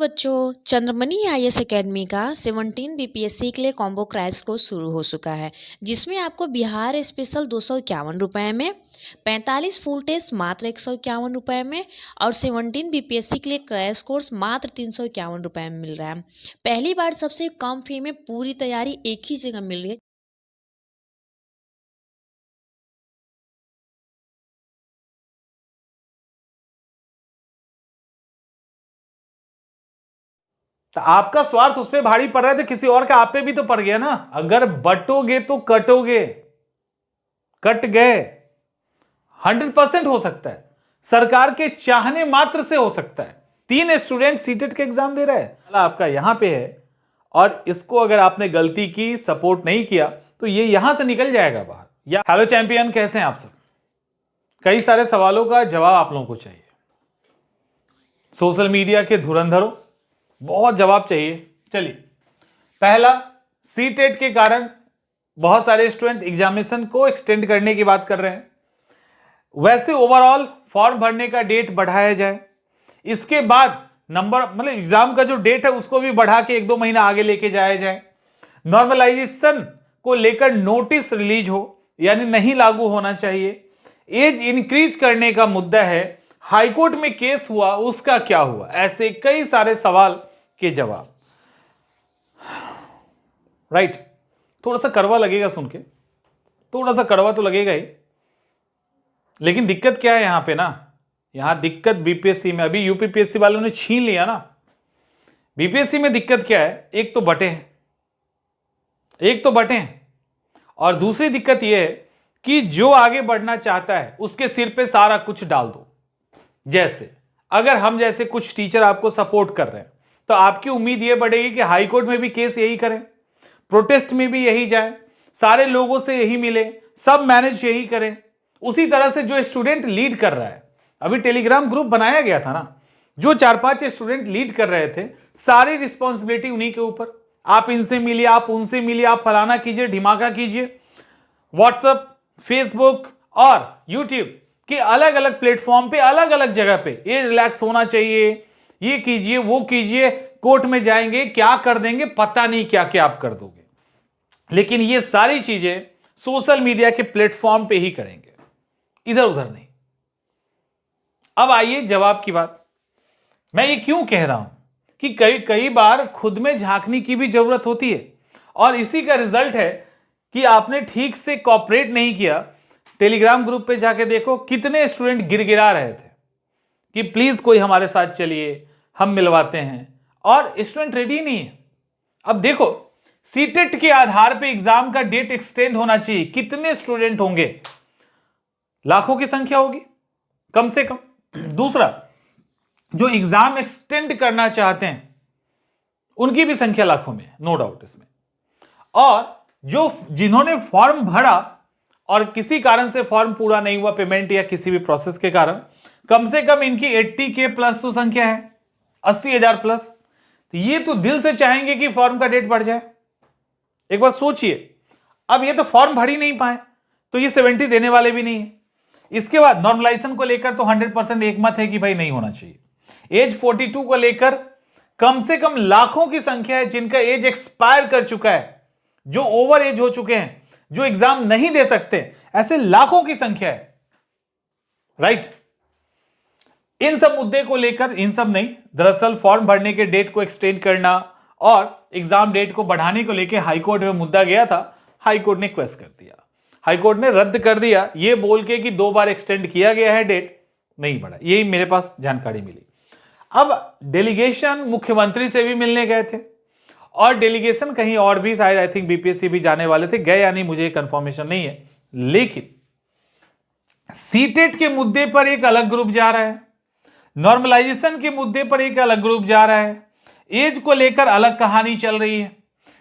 बच्चों, Chandramani IAS academy का 17 BPSC के लिए कॉम्बो क्रैश कोर्स शुरू हो चुका है, जिसमें आपको बिहार स्पेशल 251 रुपये में, 45 फुल टेस्ट मात्र 151 रुपये में और 17 बीपीएससी के लिए क्रैश कोर्स मात्र 351 रुपये में मिल रहा है। पहली बार सबसे कम फी में पूरी तैयारी एक ही जगह मिल रही है। तो आपका स्वार्थ उस पर भारी पड़ रहा है तो किसी और का आप पे भी तो पड़ गया ना। अगर बटोगे तो कटोगे, कट गए। 100% हो सकता है, सरकार के चाहने मात्र से हो सकता है। 3 स्टूडेंट सीटेट के एग्जाम दे रहे हैं, आपका यहां पे है और इसको अगर आपने गलती की, सपोर्ट नहीं किया तो ये यहां से निकल जाएगा बाहर। या हेलो चैंपियन, कैसे हैं आप सब? कई सारे सवालों का जवाब आप लोगों को चाहिए। सोशल मीडिया के धुरंधरों, बहुत जवाब चाहिए। चलिए, पहला, सीटेट के कारण बहुत सारे स्टूडेंट एग्जामिनेशन को एक्सटेंड करने की बात कर रहे हैं। वैसे ओवरऑल फॉर्म भरने का डेट बढ़ाया जाए, इसके बाद नंबर मतलब एग्जाम का जो डेट है उसको भी बढ़ा के 1-2 महीना आगे लेके जाया जाए। नॉर्मलाइजेशन को लेकर नोटिस रिलीज हो, यानी नहीं लागू होना चाहिए। एज इंक्रीज करने का मुद्दा है, हाईकोर्ट में केस हुआ, उसका क्या हुआ? ऐसे कई सारे सवाल के जवाब। राइट, थोड़ा सा कड़वा लगेगा सुन के, थोड़ा सा कड़वा तो लगेगा ही, लेकिन दिक्कत क्या है यहां पे ना, यहां दिक्कत बीपीएससी में, अभी यूपीपीएससी वालों ने छीन लिया ना। बीपीएससी में दिक्कत क्या है, एक तो बटे हैं और दूसरी दिक्कत यह है कि जो आगे बढ़ना चाहता है उसके सिर पे सारा कुछ डाल दो। जैसे अगर हम जैसे कुछ टीचर आपको सपोर्ट कर रहे हैं तो आपकी उम्मीद यह बढ़ेगी कि हाई कोर्ट में भी केस यही करें, प्रोटेस्ट में भी यही जाए, सारे लोगों से यही मिले, सब मैनेज यही करें। उसी तरह से जो स्टूडेंट लीड कर रहा है, अभी टेलीग्राम ग्रुप बनाया गया था ना, जो 4-5 स्टूडेंट लीड कर रहे थे, सारी रिस्पॉन्सिबिलिटी उन्हीं के ऊपर। आप इनसे मिलिए, आप उनसे मिलिए, आप फलाना कीजिए, ढिमाका कीजिए। व्हाट्सएप, फेसबुक और यूट्यूब के अलग अलग प्लेटफॉर्म पे, अलग अलग जगह पे ये रिलैक्स होना चाहिए, ये कीजिए, वो कीजिए, कोर्ट में जाएंगे, क्या कर देंगे, पता नहीं क्या क्या आप कर दोगे। लेकिन ये सारी चीजें सोशल मीडिया के प्लेटफॉर्म पे ही करेंगे, इधर उधर नहीं। अब आइए जवाब की बात। मैं ये क्यों कह रहा हूं कि कई बार खुद में झांकने की भी जरूरत होती है, और इसी का रिजल्ट है कि आपने ठीक से कॉपरेट नहीं किया। टेलीग्राम ग्रुप पे जाके देखो, कितने स्टूडेंट गिड़गिड़ा रहे थे कि प्लीज कोई हमारे साथ चलिए, हम मिलवाते हैं, और स्टूडेंट रेडी नहीं है। अब देखो, सीटेट के आधार पे एग्जाम का डेट एक्सटेंड होना चाहिए, कितने स्टूडेंट होंगे? लाखों की संख्या होगी कम से कम। दूसरा, जो एग्जाम एक्सटेंड करना चाहते हैं उनकी भी संख्या लाखों में है, नो डाउट इसमें। और जो जिन्होंने फॉर्म भरा और किसी कारण से फॉर्म पूरा नहीं हुआ, पेमेंट या किसी भी प्रोसेस के कारण, कम से कम इनकी 80K प्लस तो संख्या है, 80,000 प्लस। तो ये तो दिल से चाहेंगे कि फॉर्म का डेट बढ़ जाए। एक बार सोचिए, अब ये तो फॉर्म भर ही नहीं पाए तो ये 70 देने वाले भी नहीं है। इसके बाद नॉर्मलाइजेशन को लेकर तो 100% एक मत है कि भाई नहीं होना चाहिए। एज 42 को लेकर कम से कम लाखों की संख्या है जिनका एज एक्सपायर कर चुका है, जो ओवर एज हो चुके हैं, जो एग्जाम नहीं दे सकते, ऐसे लाखों की संख्या है। राइट, इन सब मुद्दे को लेकर, इन सब नहीं, दरअसल फॉर्म भरने के डेट को एक्सटेंड करना और एग्जाम डेट को बढ़ाने को लेकर हाईकोर्ट में मुद्दा गया था। हाईकोर्ट ने क्वेश्चन कर दिया, हाईकोर्ट ने रद्द कर दिया, ये बोल के कि 2 बार एक्सटेंड किया गया है, डेट नहीं बढ़ा। यही मेरे पास जानकारी मिली। अब डेलीगेशन मुख्यमंत्री से भी मिलने गए थे, और डेलीगेशन कहीं और भी, शायद आई थिंक बीपीएससी भी जाने वाले थे, गए या नहीं मुझे कंफर्मेशन नहीं है। लेकिन सीटेट के मुद्दे पर एक अलग ग्रुप जा रहा है, नॉर्मलाइजेशन के मुद्दे पर एक अलग ग्रुप जा रहा है, एज को लेकर अलग कहानी चल रही है,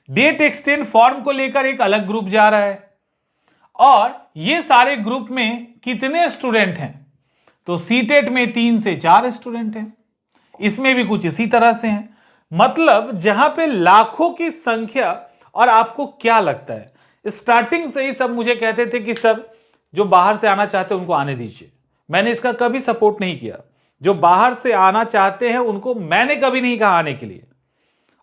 डेट एक्सटेंड फॉर्म को लेकर एक अलग ग्रुप जा रहा है। और ये सारे ग्रुप में कितने स्टूडेंट हैं? तो सीटेट में 3 से 4 स्टूडेंट हैं, इसमें भी कुछ इसी तरह से हैं। मतलब जहां पे लाखों की संख्या। और आपको क्या लगता है, स्टार्टिंग से ही सब मुझे कहते थे कि सर जो बाहर से आना चाहते हैं उनको आने दीजिए। मैंने इसका कभी सपोर्ट नहीं किया, जो बाहर से आना चाहते हैं उनको मैंने कभी नहीं कहा आने के लिए।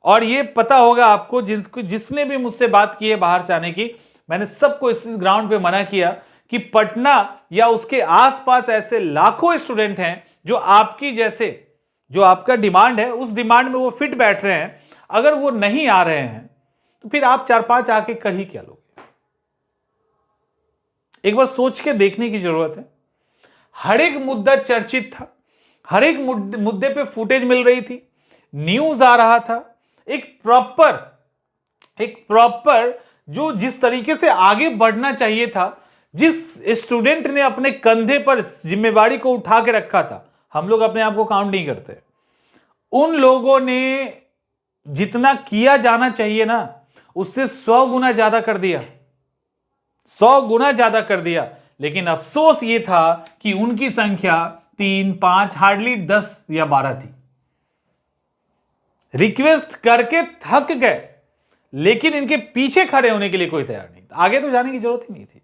और ये पता होगा आपको, जिसने भी मुझसे बात की है बाहर से आने की, मैंने सबको इस ग्राउंड पे मना किया कि पटना या उसके आसपास ऐसे लाखों स्टूडेंट हैं जो आपकी जैसे, जो आपका डिमांड है उस डिमांड में वो फिट बैठ रहे हैं। अगर वो नहीं आ रहे हैं तो फिर आप 4-5 आके कर ही क्या लोगे? एक बार सोच के देखने की जरूरत है। हर एक मुद्दा चर्चित था, हर एक मुद्दे पे फुटेज मिल रही थी, न्यूज आ रहा था। एक प्रॉपर जो जिस तरीके से आगे बढ़ना चाहिए था, जिस स्टूडेंट ने अपने कंधे पर जिम्मेवारी को उठा के रखा था, हम लोग अपने आप को काउंट नहीं करते, उन लोगों ने जितना किया जाना चाहिए ना उससे 100 गुना ज्यादा कर दिया, 100 गुना ज्यादा कर दिया। लेकिन अफसोस यह था कि उनकी संख्या 3, 5, हार्डली 10 या 12 थी। रिक्वेस्ट करके थक गए, लेकिन इनके पीछे खड़े होने के लिए कोई तैयार नहीं था। आगे तो जाने की जरूरत ही नहीं थी।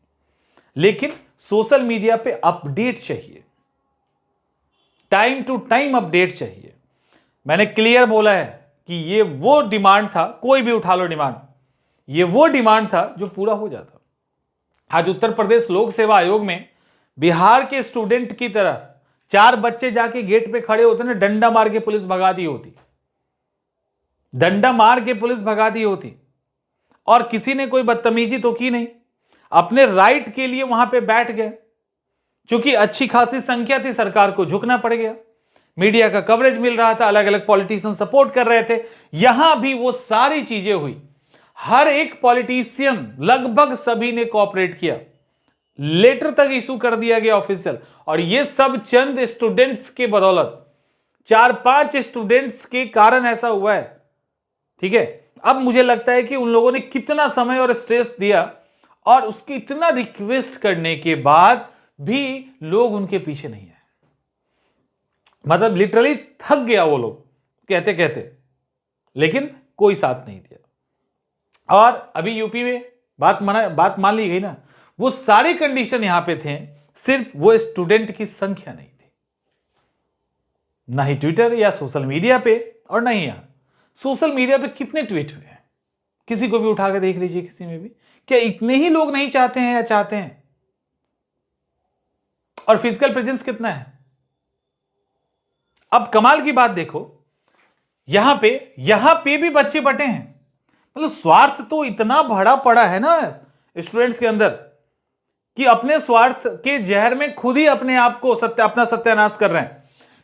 लेकिन सोशल मीडिया पे अपडेट चाहिए, टाइम टू टाइम अपडेट चाहिए। मैंने क्लियर बोला है कि ये वो डिमांड था, कोई भी उठा लो डिमांड, ये वो डिमांड था जो पूरा हो जाता। आज उत्तर प्रदेश लोक सेवा आयोग में बिहार के स्टूडेंट की तरह 4 बच्चे जाके गेट पे खड़े होते ना, डंडा मार के पुलिस भगा दी होती, डंडा मार के पुलिस भगा दी होती। और किसी ने कोई बदतमीजी तो की नहीं, अपने राइट के लिए वहां पे बैठ गए। क्योंकि अच्छी खासी संख्या थी, सरकार को झुकना पड़ गया, मीडिया का कवरेज मिल रहा था, अलग अलग पॉलिटिशियन सपोर्ट कर रहे थे। यहां भी वो सारी चीजें हुई, हर एक पॉलिटिशियन, लगभग सभी ने कोऑपरेट किया, लेटर तक इशू कर दिया गया ऑफिशियल। और ये सब चंद स्टूडेंट्स के बदौलत, 4-5 स्टूडेंट्स के कारण ऐसा हुआ है। ठीक है, अब मुझे लगता है कि उन लोगों ने कितना समय और स्ट्रेस दिया, और उसकी इतना रिक्वेस्ट करने के बाद भी लोग उनके पीछे नहीं आए। मतलब लिटरली थक गया वो लोग कहते कहते, लेकिन कोई साथ नहीं दिया। और अभी यूपी में बात मान ली गई ना, वो सारे कंडीशन यहां पे थे, सिर्फ वो स्टूडेंट की संख्या नहीं थी। ना ही ट्विटर या सोशल मीडिया पे, और नहीं यहां सोशल मीडिया पे कितने ट्वीट हुए हैं, किसी को भी उठा के देख लीजिए, किसी में भी। क्या इतने ही लोग नहीं चाहते हैं या चाहते हैं? और फिजिकल प्रेजेंस कितना है? अब कमाल की बात देखो, यहां पे भी बच्चे बटे हैं। मतलब स्वार्थ तो इतना भरा पड़ा है ना स्टूडेंट्स के अंदर, कि अपने स्वार्थ के जहर में खुद ही अपने आप को अपना सत्यानाश कर रहे हैं।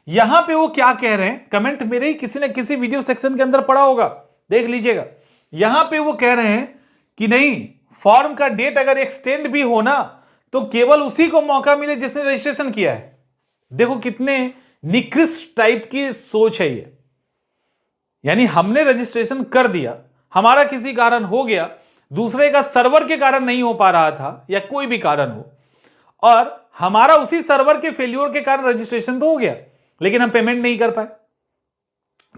यहां पे वो क्या कह रहे हैं, कमेंट मेरे ही किसी ने किसी वीडियो सेक्शन के अंदर पड़ा होगा, देख लीजिएगा। यहां पे वो कह रहे हैं कि नहीं, फॉर्म का डेट अगर एक्सटेंड भी हो ना तो केवल उसी को मौका मिले जिसने रजिस्ट्रेशन किया है। देखो कितने निकृष्ट टाइप की सोच है ये। यानी हमने रजिस्ट्रेशन कर दिया, हमारा किसी कारण हो गया, दूसरे का सर्वर के कारण नहीं हो पा रहा था या कोई भी कारण हो, और हमारा उसी सर्वर के फेल्योर के कारण रजिस्ट्रेशन तो हो गया, लेकिन हम पेमेंट नहीं कर पाए।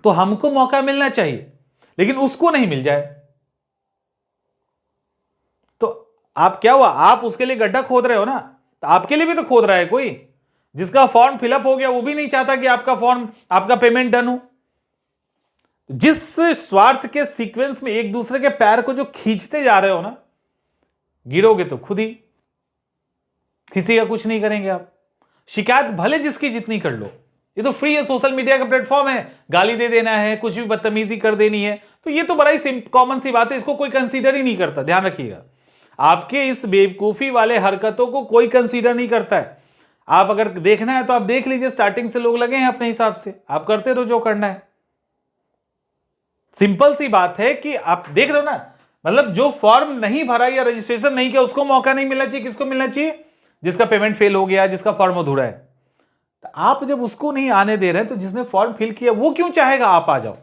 तो हमको मौका मिलना चाहिए, लेकिन उसको नहीं मिल जाए तो आप क्या हुआ, आप उसके लिए गड्ढा खोद रहे हो ना, तो आपके लिए भी तो खोद रहा है कोई। जिसका फॉर्म फिलअप हो गया वो भी नहीं चाहता कि आपका फॉर्म, आपका पेमेंट डन हो। जिस स्वार्थ के सीक्वेंस में एक दूसरे के पैर को जो खींचते जा रहे हो ना, गिरोगे तो खुद ही, किसी का कुछ नहीं करेंगे आप। शिकायत भले जिसकी जितनी कर लो, ये तो फ्री है, सोशल मीडिया का प्लेटफॉर्म है, गाली दे देना है, कुछ भी बदतमीजी कर देनी है, तो ये तो बड़ा ही कॉमन सी बात है, इसको कोई कंसीडर ही नहीं करता। ध्यान रखिएगा, आपके इस बेवकूफी वाले हरकतों को कोई कंसीडर नहीं करता है। आप अगर देखना है तो आप देख लीजिए, स्टार्टिंग से लोग लगे हैं अपने हिसाब से, आप करते रहो जो करना है। सिंपल सी बात है कि आप देख रहे हो ना, मतलब जो फॉर्म नहीं भरा या रजिस्ट्रेशन नहीं किया उसको मौका नहीं मिलना चाहिए। किसको मिलना चाहिए? जिसका पेमेंट फेल हो गया, जिसका फॉर्म अधूरा है। तो आप जब उसको नहीं आने दे रहे हैं तो जिसने फॉर्म फिल किया वो क्यों चाहेगा आप आ जाओ?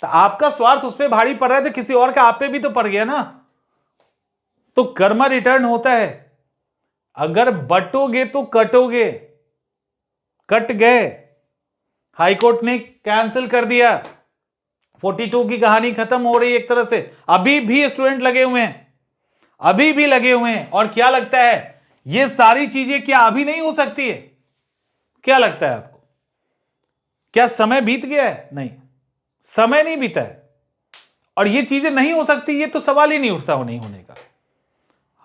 तो आपका स्वार्थ उस पर भारी पड़ रहा है तो किसी और का आप पे भी तो पड़ गया ना। तो कर्मा रिटर्न होता है, अगर बटोगे तो कटोगे। कट गए, हाईकोर्ट ने कैंसिल कर दिया, 42 की कहानी खत्म हो रही है एक तरह से। अभी भी स्टूडेंट लगे हुए हैं, अभी भी लगे हुए हैं। और क्या लगता है ये सारी चीजें क्या अभी नहीं हो सकती है? क्या लगता है आपको? क्या समय बीत गया है? नहीं, समय नहीं बीता है। और ये चीजें नहीं हो सकती, ये तो सवाल ही नहीं उठता नहीं होने का।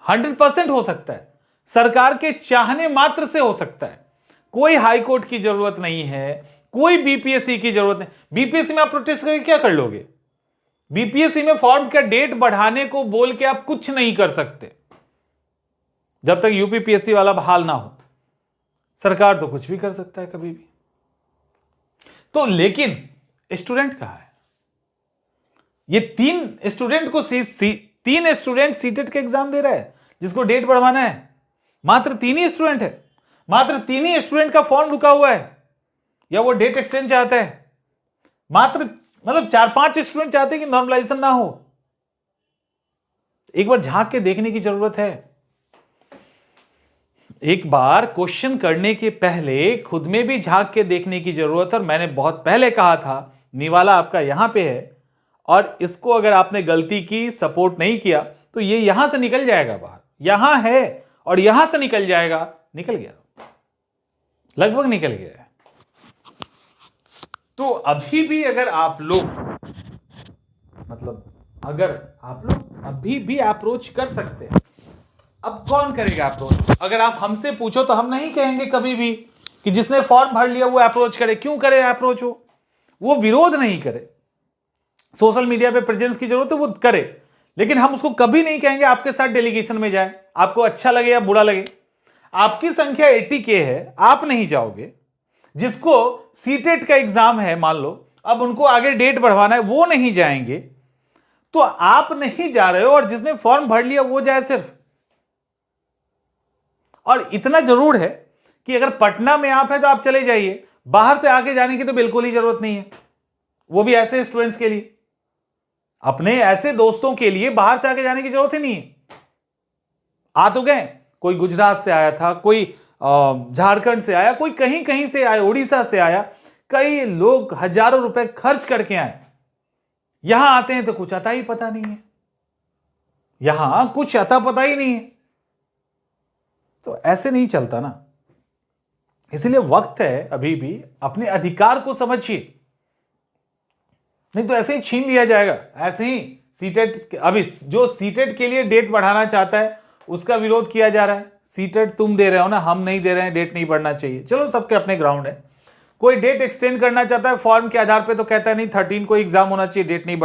100% हो सकता है, सरकार के चाहने मात्र से हो सकता है। कोई हाई कोर्ट की जरूरत नहीं है, कोई बीपीएससी की जरूरत नहीं। बीपीएससी में आप प्रोटेस्ट करके क्या कर लोगे? बीपीएससी में फॉर्म का डेट बढ़ाने को बोल के आप कुछ नहीं कर सकते जब तक यूपीपीएससी वाला बहाल ना हो। सरकार तो कुछ भी कर सकता है कभी भी। तो लेकिन स्टूडेंट कहां है? ये तीन स्टूडेंट सीटेट का एग्जाम दे रहा है जिसको डेट बढ़वाना है। मात्र 3 ही स्टूडेंट है, मात्र 3 ही स्टूडेंट का फॉर्म रुका हुआ है या वो डेट एक्सटेंड चाहता है। मात्र मतलब 4-5 स्टूडेंट चाहते हैं कि नॉर्मलाइजेशन ना हो। एक बार झांक के देखने की जरूरत है। एक बार क्वेश्चन करने के पहले खुद में भी झांक के देखने की जरूरत है। और मैंने बहुत पहले कहा था, निवाला आपका यहां पे है और इसको अगर आपने गलती की, सपोर्ट नहीं किया तो ये यहां से निकल जाएगा बाहर। यहां है और यहां से निकल जाएगा। निकल गया, लगभग निकल गया है। तो अभी भी अगर आप लोग अभी भी अप्रोच कर सकते हैं। अब कौन करेगा अप्रोच? अगर आप हमसे पूछो तो हम नहीं कहेंगे कभी भी कि जिसने फॉर्म भर लिया वो अप्रोच करे। क्यों करे अप्रोच? वो विरोध नहीं करे, सोशल मीडिया पे प्रेजेंस की जरूरत है वो करे, लेकिन हम उसको कभी नहीं कहेंगे आपके साथ डेलीगेशन में जाए। आपको अच्छा लगे या बुरा लगे, आपकी संख्या 80K है, आप नहीं जाओगे। जिसको सीटेट का एग्जाम है मान लो, अब उनको आगे डेट बढ़वाना है, वो नहीं जाएंगे। तो आप नहीं जा रहे हो और जिसने फॉर्म भर लिया वो जाए सिर्फ। और इतना जरूर है कि अगर पटना में आप हैं तो आप चले जाइए, बाहर से आके जाने की तो बिल्कुल ही जरूरत नहीं है। वो भी ऐसे स्टूडेंट्स के लिए, अपने ऐसे दोस्तों के लिए बाहर से आके जाने की जरूरत ही नहीं है। आ तो गए, कोई गुजरात से आया था, कोई झारखंड से आया, कोई कहीं कहीं से आया, उड़ीसा से आया। कई लोग हजारों रुपए खर्च करके आए। यहां आते हैं तो कुछ आता ही पता नहीं है, यहां कुछ आता पता ही नहीं है। तो ऐसे नहीं चलता ना। इसलिए वक्त है अभी भी, अपने अधिकार को समझिए, नहीं तो ऐसे ही छीन लिया जाएगा। ऐसे ही सीटेट, अभी जो सीटेट के लिए डेट बढ़ाना चाहता है उसका विरोध किया जा रहा है। सीटेट तुम दे रहे हो ना, हम नहीं दे रहे हैं, डेट नहीं बढ़ना चाहिए। चलो सबके अपने ग्राउंड है। कोई डेट एक्सटेंड करना चाहता है फॉर्म के आधार पे तो कहता है नहीं 13 को एग्जाम होना चाहिए, डेट नहीं बढ़